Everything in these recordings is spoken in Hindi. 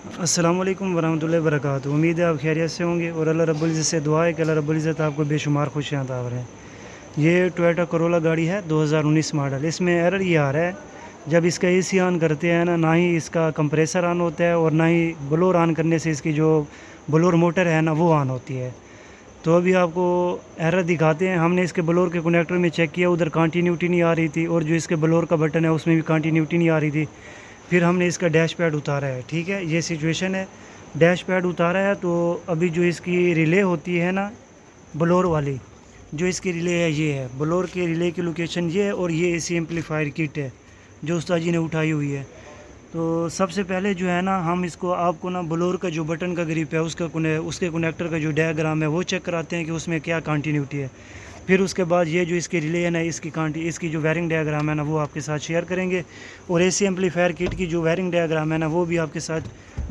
अस्सलाम वालेकुम वरहमतुल्लाहि वबरकातुहू। उम्मीद है आप खैरियत से होंगे और अल्लाह रब्बुल इज़्ज़त से दुआ है कि अल्लाह रब्बुल इज़्ज़त आपको बेशुमार खुशियाँ अता फरमाए। ये टोयोटा कोरोला गाड़ी है 2019 मॉडल। इसमें एरर ये आ रहा है, जब इसका एसी ऑन करते हैं ना ही इसका कंप्रेसर ऑन होता है और ना ही ब्लोअर ऑन करने से इसकी जो ब्लोअर मोटर है ना वो ऑन होती है। तो अभी आपको एरर दिखाते हैं। हमने इसके ब्लोअर के कनेक्टर में चेक किया, उधर कंटिन्यूटी नहीं आ रही थी और जो इसके ब्लोअर का बटन है उसमें भी कंटिन्यूटी नहीं आ रही थी। फिर हमने इसका डैश पैड उतारा है, ठीक है, ये सिचुएशन है। डैश पैड उतारा है तो अभी जो इसकी रिले होती है ना ब्लोअर वाली, जो इसकी रिले है ये है, ब्लोअर के रिले की लोकेशन ये है और ये एसी एम्पलीफायर किट है जो उस्ताद जी ने उठाई हुई है। तो सबसे पहले जो है ना हम इसको आपको ना ब्लोअर का जो बटन का ग्रिप है उसके कनेक्टर का जो डायग्राम है वो चेक कराते हैं कि उसमें क्या कंटिन्यूटी है। फिर उसके बाद ये जो इसकी रिले है ना इसकी जो वायरिंग डायग्राम है ना वो आपके साथ शेयर करेंगे और एसी एम्पलीफायर किट की जो वायरिंग डायग्राम है ना वो भी आपके साथ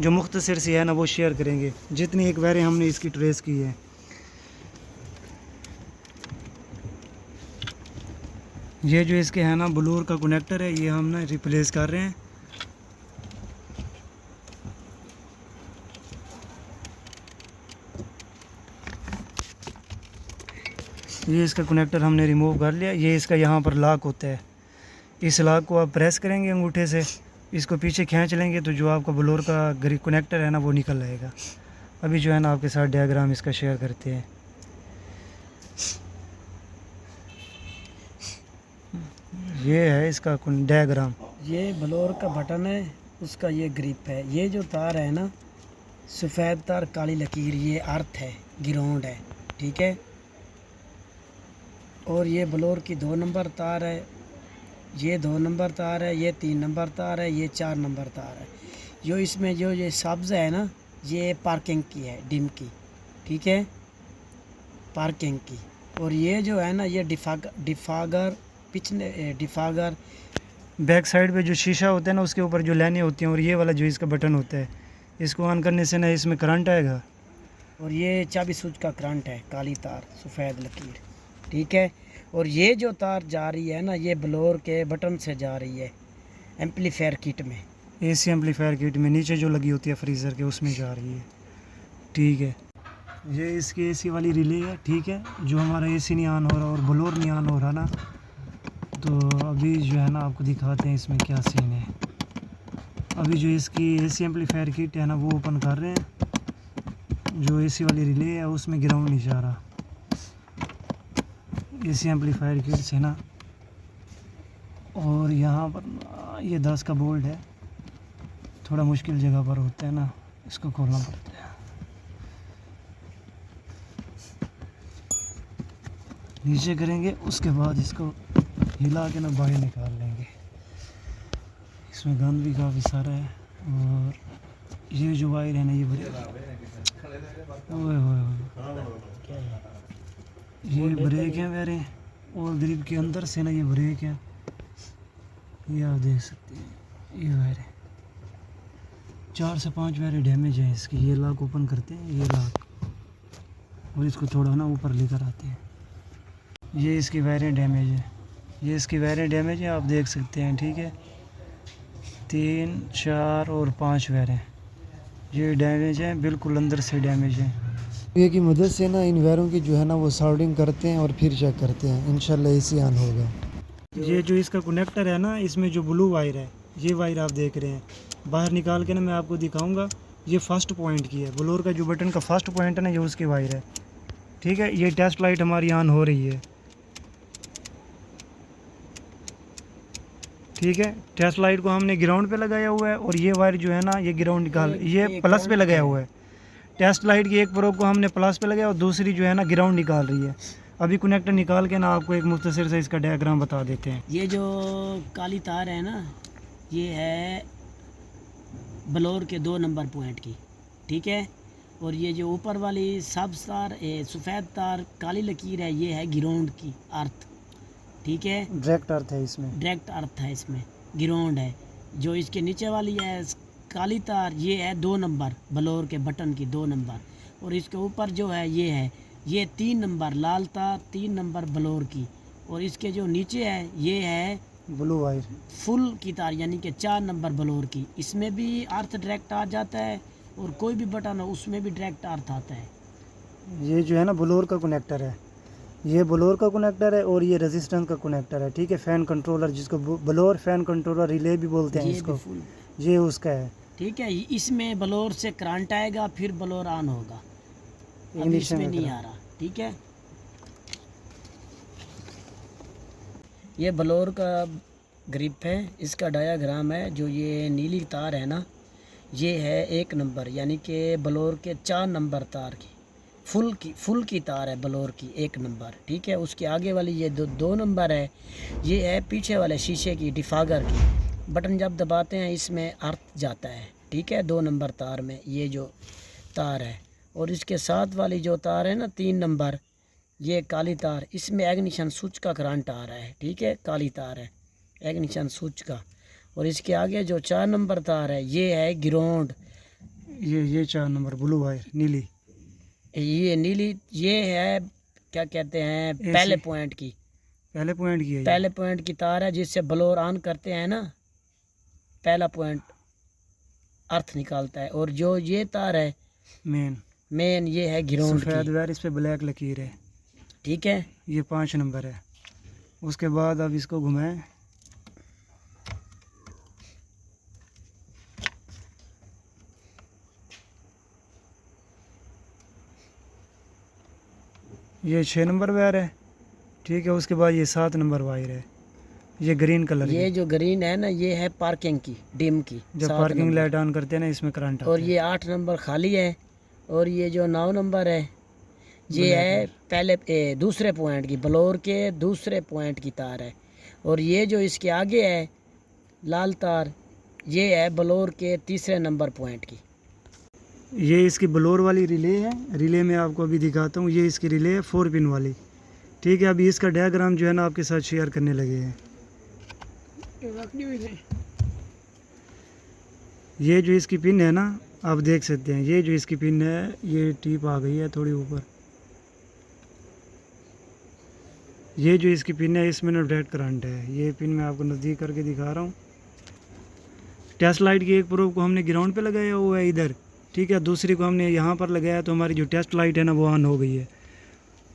जो मुख्तसर सी है ना वो शेयर करेंगे, जितनी एक वायरिंग हमने इसकी ट्रेस की है। ये जो इसके है ना ब्लोअर का कनेक्टर है ये हम ना रिप्लेस कर रहे हैं। ये इसका कनेक्टर हमने रिमूव कर लिया। ये इसका यहाँ पर लॉक होता है, इस लॉक को आप प्रेस करेंगे अंगूठे से, इसको पीछे खींच लेंगे तो जो आपका ब्लोअर का कनेक्टर है ना वो निकल आएगा। अभी जो है ना आपके साथ डायग्राम इसका शेयर करते हैं। ये है इसका डायग्राम। ये ब्लोअर का बटन है, उसका ये ग्रिप है। ये जो तार है ना सफ़ेद तार काली लकीर, ये अर्थ है, ग्राउंड है, ठीक है। और ये ब्लोअर की 2 नंबर तार है, ये 2 नंबर तार है, ये 3 नंबर तार है, ये 4 नंबर तार है। जो इसमें जो ये सब्ज़ है ना ये पार्किंग की है, डिम की, ठीक है, पार्किंग की। और ये जो है ना ये डिफागर पिछले डिफागर बैक साइड पे जो शीशा होता है ना उसके ऊपर जो लाइनें होती हैं और ये वाला जो इसका बटन होता है इसको ऑन करने से ना इसमें करंट आएगा। और ये चाबी स्विच का करंट है, काली तार सफ़ेद लकीर, ठीक है। और ये जो तार जा रही है ना ये ब्लोअर के बटन से जा रही है एम्पलीफायर किट में, एसी एम्पलीफायर किट में नीचे जो लगी होती है फ्रीज़र के उसमें जा रही है, ठीक है। ये इसकी एसी वाली रिले है, ठीक है, जो हमारा एसी नहीं ऑन हो रहा और ब्लोअर नहीं ऑन हो रहा ना, तो अभी जो है ना आपको दिखाते हैं इसमें क्या सीन है। अभी जो इसकी एसी एम्पलीफायर किट है ना वो ओपन कर रहे हैं। जो एसी वाली रिले है उसमें ग्राउंड नहीं जा रहा एसी एम्पलीफायर किट से ना। और यहाँ पर ये 10 का बोल्ट है, थोड़ा मुश्किल जगह पर होता है ना, इसको खोलना पड़ता है। नीचे करेंगे उसके बाद इसको हिला के ना बाहर निकाल लेंगे। इसमें गंद भी काफ़ी सारा है। और ये जो वायर है ना ये ब्रेक, ये ब्रेक है मेरे, और ग्रिप के अंदर से ना ये ब्रेक है, ये आप देख सकते हैं। ये वायर है, 4 से 5 वायर डैमेज है इसकी। ये लॉक ओपन करते हैं, ये लॉक, और इसको थोड़ा ना ऊपर लेकर आते हैं। ये इसकी वायरें डैमेज है, ये इसकी वायरें डैमेज है, आप देख सकते हैं, ठीक है। 3, 4 और 5 वायरें ये डैमेज है, बिल्कुल अंदर से डैमेज है। ये की मदद से ना इन वायरों की जो है ना वो सोल्डरिंग करते हैं और फिर चेक करते हैं, इंशाल्लाह एसी ऑन होगा। ये जो इसका कनेक्टर है ना इसमें जो ब्लू वायर है, ये वायर आप देख रहे हैं, बाहर निकाल के ना मैं आपको दिखाऊंगा। ये फर्स्ट पॉइंट की है, ब्लोअर का जो बटन का फर्स्ट पॉइंट है ना ये उसकी वायर है, ठीक है। ये टेस्ट लाइट हमारी ऑन हो रही है, ठीक है। टेस्ट लाइट को हमने ग्राउंड पे लगाया हुआ है और ये वायर जो है ना ये ग्राउंड निकाल ये प्लस पे लगाया हुआ है। टेस्ट लाइट की एक प्रोब को हमने प्लस पे लगाया और दूसरी जो है ना ग्राउंड निकाल रही है। अभी कनेक्टर निकाल के ना आपको एक मुख्तसर से इसका डायग्राम बता देते हैं। ये जो काली तार है ना ये है ब्लोअर के 2 नंबर पॉइंट की, ठीक है। और ये जो ऊपर वाली सब्ज़ तार सफ़ेद तार काली लकीर है ये है ग्राउंड की अर्थ, ठीक है, डायरेक्ट अर्थ है इसमें, डायरेक्ट अर्थ है इसमें, ग्राउंड है। जो इसके नीचे वाली है काली तार ये है 2 नंबर ब्लोअर के बटन की 2 नंबर। और इसके ऊपर जो है ये 3 नंबर लाल तार 3 नंबर ब्लोअर की। और इसके जो नीचे है ये है ब्लू वायर। फुल की तार यानी कि 4 नंबर बलोर की, इसमें भी अर्थ डायरेक्ट आ जाता है और कोई भी बटन हो उसमें भी डायरेक्ट अर्थ आता है। ये जो है ना ब्लोअर का कनेक्टर है, ये ब्लोअर का कनेक्टर है और ये रेजिस्टेंस का कनेक्टर है, ठीक है। फ़ैन कंट्रोलर, जिसको ब्लोअर फैन कंट्रोलर रिले भी बोलते हैं ये इसको, भी फुल, ये उसका है। ठीक है। इसमें बलोर से करंट आएगा, फिर बलोर ऑन होगा, अभी इग्निशन इसमें का नहीं आ रहा, ठीक है। ये बलोर का ग्रिप है, इसका डायाग्राम है। जो ये नीली तार है ना, ये है 1 नंबर, यानी कि बलोर के 4 नंबर तार की फुल की तार है बलोर की 1 नंबर, ठीक है। उसके आगे वाली ये 2 नंबर है, ये है पीछे वाले शीशे की डिफागर की। बटन जब दबाते हैं इसमें अर्थ जाता है, ठीक है, 2 नंबर तार में ये जो तार है। और इसके साथ वाली जो तार है ना 3 नंबर, ये काली तार, इसमें इग्निशन स्विच का करंट आ रहा है, ठीक है, काली तार है इग्निशन स्विच का। और इसके आगे जो 4 नंबर तार है ये है ग्राउंड, ये 4 नंबर ब्लू वायर नीली, ये नीली, ये है क्या कहते हैं, पहले पॉइंट की, पहले पॉइंट की है, पहले पॉइंट की तार है, जिससे ब्लोअर ऑन करते हैं ना, पहला पॉइंट अर्थ निकालता है। और जो ये तार है मेन, ये है ग्राउंड सफ़ेद की, वायर, इस पे ब्लैक लकीर है, ठीक है। ये 5 नंबर है। उसके बाद अब इसको घुमाएं, ये 6 नंबर वायर है, ठीक है। उसके बाद ये 7 नंबर वायर है, ये ग्रीन कलर ये की, जो ग्रीन है ना, ये है पार्किंग की, डिम की, जब 7 पार्किंग नंबर। लाइट ऑन करते हैं ना इसमें करंट आता और है। ये 8 नंबर खाली है। और ये जो 9 नंबर है ये है पहले दूसरे पॉइंट की, ब्लोअर के दूसरे पॉइंट की तार है। और ये जो इसके आगे है लाल तार, ये है ब्लोअर के तीसरे नंबर पॉइंट की। ये इसकी ब्लोअर वाली रिले है, रिले में आपको अभी दिखाता हूँ। ये इसकी रिले है 4 पिन वाली, ठीक है। अभी इसका डायग्राम जो है ना आपके साथ शेयर करने लगे हैं। ये जो इसकी पिन है ना, आप देख सकते हैं, ये जो इसकी पिन है ये टिप आ गई है थोड़ी ऊपर। ये जो इसकी पिन है इसमें ना डायरेक्ट करंट है, ये पिन मैं आपको नज़दीक करके दिखा रहा हूँ। टेस्ट लाइट की एक प्रोब को हमने ग्राउंड पे लगाया हुआ है इधर, ठीक है, दूसरी को हमने यहाँ पर लगाया, तो हमारी जो टेस्ट लाइट है ना वो ऑन हो गई है।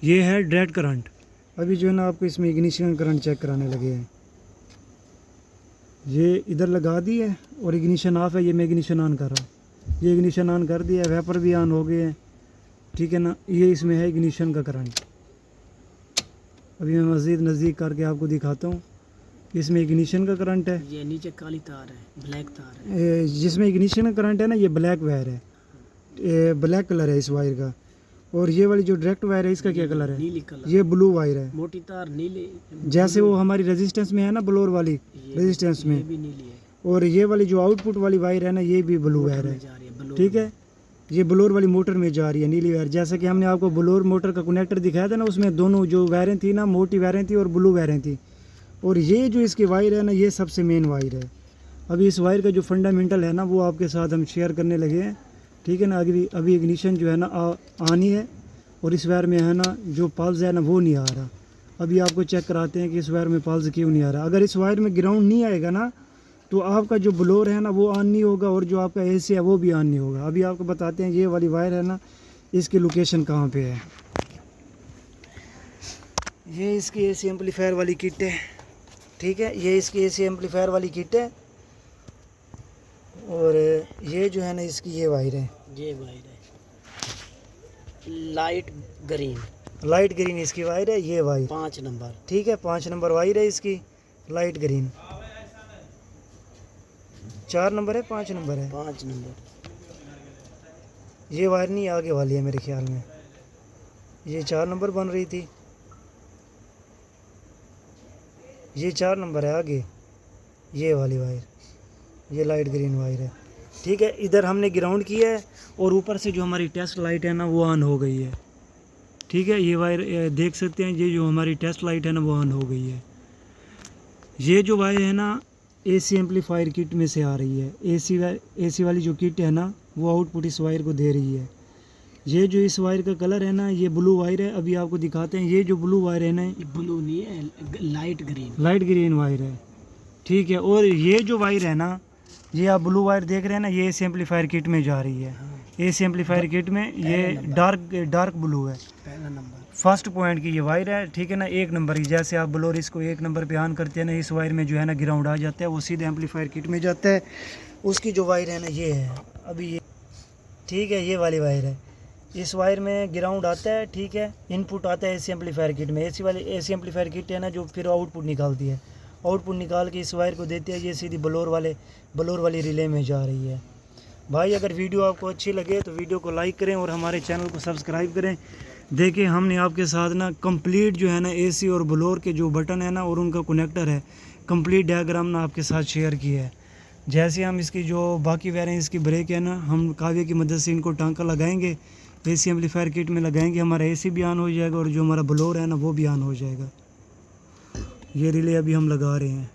ये है डायरेक्ट करंट। अभी जो है ना आपको इसमें इग्निशन करंट चेक कराने लगे हैं। ये इधर लगा दी है और इग्निशन ऑफ है, ये मैं इग्निशन ऑन कर रहा हूँ। ये इग्निशन ऑन कर दिया है, वेपर भी ऑन हो गए हैं, ठीक है ना। ये इसमें है इग्निशन का करंट। अभी मैं मज़ीद नज़दीक करके आपको दिखाता हूँ। इसमें इग्निशन का करंट है, ये नीचे काली तार है, ब्लैक तार है। जिसमें इग्निशन का करंट है ना, ये ब्लैक वायर है, ये ब्लैक कलर है इस वायर का। और ये वाली जो डायरेक्ट वायर है इसका क्या कलर है, नीली कलर, ये ब्लू वायर है। मोटी तार नीली, जैसे वो हमारी रेजिस्टेंस में है ना ब्लोअर वाली रेजिस्टेंस ये में, भी नीली है। और ये वाली जो आउटपुट वाली वायर है ना, ये भी ब्लू वायर है, जा रही है ठीक है। ये ब्लोअर वाली मोटर में जा रही है नीली वायर। जैसा कि हमने आपको ब्लोअर मोटर का कनेक्टर दिखाया था ना, उसमें दोनों जो वायरें थी ना, मोटी वायरें थी और ब्लू वायरें थी। और ये जो इसकी वायर है ना, ये सबसे मेन वायर है। अभी इस वायर का जो फंडामेंटल है ना वो आपके साथ हम शेयर करने लगे हैं, ठीक है ना। अभी इग्निशन जो है ना आनी है, और इस वायर में है ना जो पल्स है ना वो नहीं आ रहा। अभी आपको चेक कराते हैं कि इस वायर में पल्स क्यों नहीं आ रहा। अगर इस वायर में ग्राउंड नहीं आएगा ना, तो आपका जो ब्लोअर है ना वो ऑन नहीं होगा, और जो आपका एसी है वो भी ऑन नहीं होगा। अभी आपको बताते हैं ये वाली वायर है ना, इसकी लोकेशन कहाँ पे है। ये इसकी एसी एम्पलीफायर वाली किट है, ठीक है। ये इसकी एसी एम्पलीफायर वाली किट है। और ये जो है ना इसकी ये वायर है, ये वायर है लाइट ग्रीन इसकी वायर है, ये वायर 5 नंबर, ठीक है, 5 नंबर वायर है इसकी, लाइट ग्रीन। 4 नंबर है, 5 नंबर है, 5 नंबर। ये वायर नहीं आगे वाली है मेरे ख्याल में, ये 4 नंबर बन रही थी, ये 4 नंबर है आगे, ये वाली वायर, ये लाइट ग्रीन वायर है, ठीक है। इधर हमने ग्राउंड किया है, और ऊपर से जो हमारी टेस्ट लाइट है ना वो ऑन हो गई है, ठीक है। ये वायर देख सकते हैं, ये जो हमारी टेस्ट लाइट है ना वो ऑन हो गई है। ये जो वायर है ना एसी एम्पलीफायर किट में से आ रही है। एसी वाली जो किट है ना वो आउटपुट इस वायर को दे रही है। ये जो इस वायर का कलर है ना, ये ब्लू वायर है। अभी आपको दिखाते हैं, ये जो ब्लू वायर है ना, ये ब्लू नहीं है, लाइट ग्रीन वायर है, ठीक है। और ये जो वायर है ना, ये आप ब्लू वायर देख रहे हैं ना, ये एसी एम्पलीफायर किट में जा रही है। एसी एम्पलीफायर किट में ये डार्क ब्लू है, पहला नंबर। फर्स्ट पॉइंट की ये वायर है, ठीक है ना, 1 नंबर की। जैसे आप ब्लोर इसको 1 नंबर पे ऑन करते हैं ना, इस वायर में जो है ना ग्राउंड आ जाता है, वो सीधे एम्पलीफायर किट में जाता है। उसकी जो वायर है ना ये है अभी ये, ठीक है, ये वाली वायर है। इस वायर में ग्राउंड आता है, ठीक है, इनपुट आता है एसी एम्पलीफायर किट में। एसी एम्पलीफायर किट है ना जो फिर आउटपुट निकालती है, आउटपुट निकाल के इस वायर को देती है, ये सीधी ब्लोर वाली रिले में जा रही है। भाई अगर वीडियो आपको अच्छी लगे तो वीडियो को लाइक करें और हमारे चैनल को सब्सक्राइब करें। देखिए हमने आपके साथ ना कंप्लीट जो है ना एसी और ब्लोर के जो बटन है ना और उनका कनेक्टर है, कंप्लीट डायग्राम ना आपके साथ शेयर किया है। जैसे हम इसकी जो बाकी वायर हैं, इसकी ब्रेक है ना, हम काव्य की मदद से इनको टांका लगाएंगे, एसी एम्पलीफायर किट में लगाएंगे, हमारा एसी भी ऑन हो जाएगा और जो हमारा ब्लोर है ना वो भी ऑन हो जाएगा। ये रिले अभी हम लगा रहे हैं,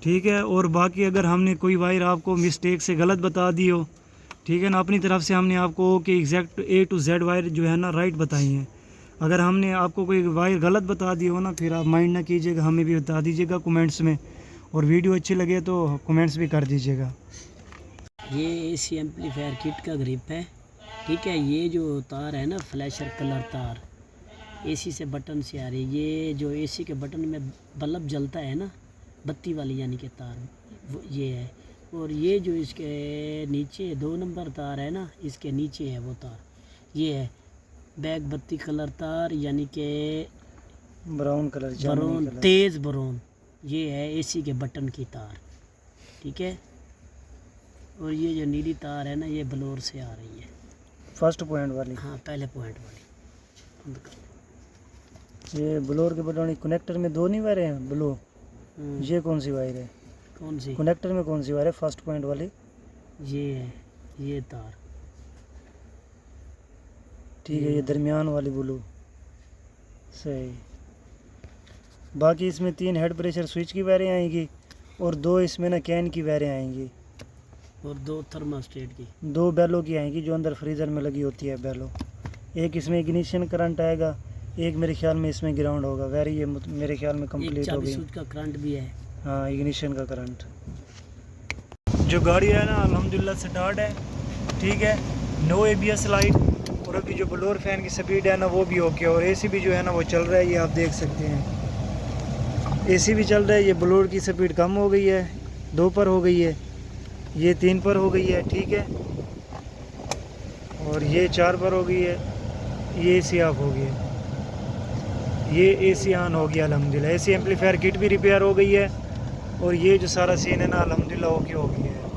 ठीक है। और बाकी अगर हमने कोई वायर आपको मिस्टेक से गलत बता दी हो, ठीक है ना, अपनी तरफ से हमने आपको कि exact A to Z wire जो है ना राइट बताई हैं। अगर हमने आपको कोई वायर गलत बता दी हो ना, फिर आप माइंड ना कीजिएगा, हमें भी बता दीजिएगा कमेंट्स में, और वीडियो अच्छी लगे तो कमेंट्स भी कर दीजिएगा। ये एसी एम्पलीफायर किट का ग्रिप है, ठीक है। ये जो तार है ना फ्लैशर कलर तार, एसी से बटन से आ रही है। ये जो एसी के बटन में बल्ब जलता है ना, बत्ती वाली यानी कि तार, वो ये है। और ये जो इसके नीचे 2 नंबर तार है ना, इसके नीचे है वो तार, ये है बैक बत्ती कलर तार, यानी कि ब्राउन कलर, ब्राउन, तेज़ ब्राउन, ये है एसी के बटन की तार, ठीक है। और ये जो नीली तार है ना, ये ब्लोर से आ रही है, फर्स्ट पॉइंट वाली। हाँ पहले पॉइंट वाली। बंद कर। ये ब्लोर के बटन कनेक्टर में 2 नहीं वायरें हैं ब्लो, ये कौन सी वायर है? कौन सी कनेक्टर में कौन सी वायर है? फर्स्ट पॉइंट वाली ये है, ये तार, ठीक है। ये दरमियान वाली ब्लू, सही। बाकी इसमें 3 हेड प्रेशर स्विच की वायरें आएंगी और 2 इसमें ना कैन की वायरें आएंगी, और 2 थर्मास्टेट की, 2 बेलो की आएंगी जो अंदर फ्रीज़र में लगी होती है बेलो। एक इसमें इग्निशन करंट आएगा, एक मेरे ख्याल में इसमें ग्राउंड होगा। वेरी ये मेरे ख्याल में एक कंप्लीट हो 40 गई। सूच का करंट भी है। हाँ, इग्निशन का करंट। जो गाड़ी है ना अल्हम्दुलिल्लाह स्टार्ट है, ठीक है, नो ABS लाइट, और अभी जो ब्लोअर फैन की स्पीड है ना वो भी ओके, और एसी भी जो है ना वो चल रहा है, ये आप देख सकते हैं, एसी भी चल रहा है। ये ब्लोअर की स्पीड कम हो गई है, 2 पर हो गई है, ये 3 पर हो गई है, ठीक है, और ये 4 पर हो गई है, ये एसी ऑफ हो गई है, ये एसी ऑन हो गया अल्हम्दुलिल्लाह। एसी एम्पलीफायर किट भी रिपेयर हो गई है, और ये जो सारा सीन है ना अल्हम्दुलिल्लाह ओके हो गया है।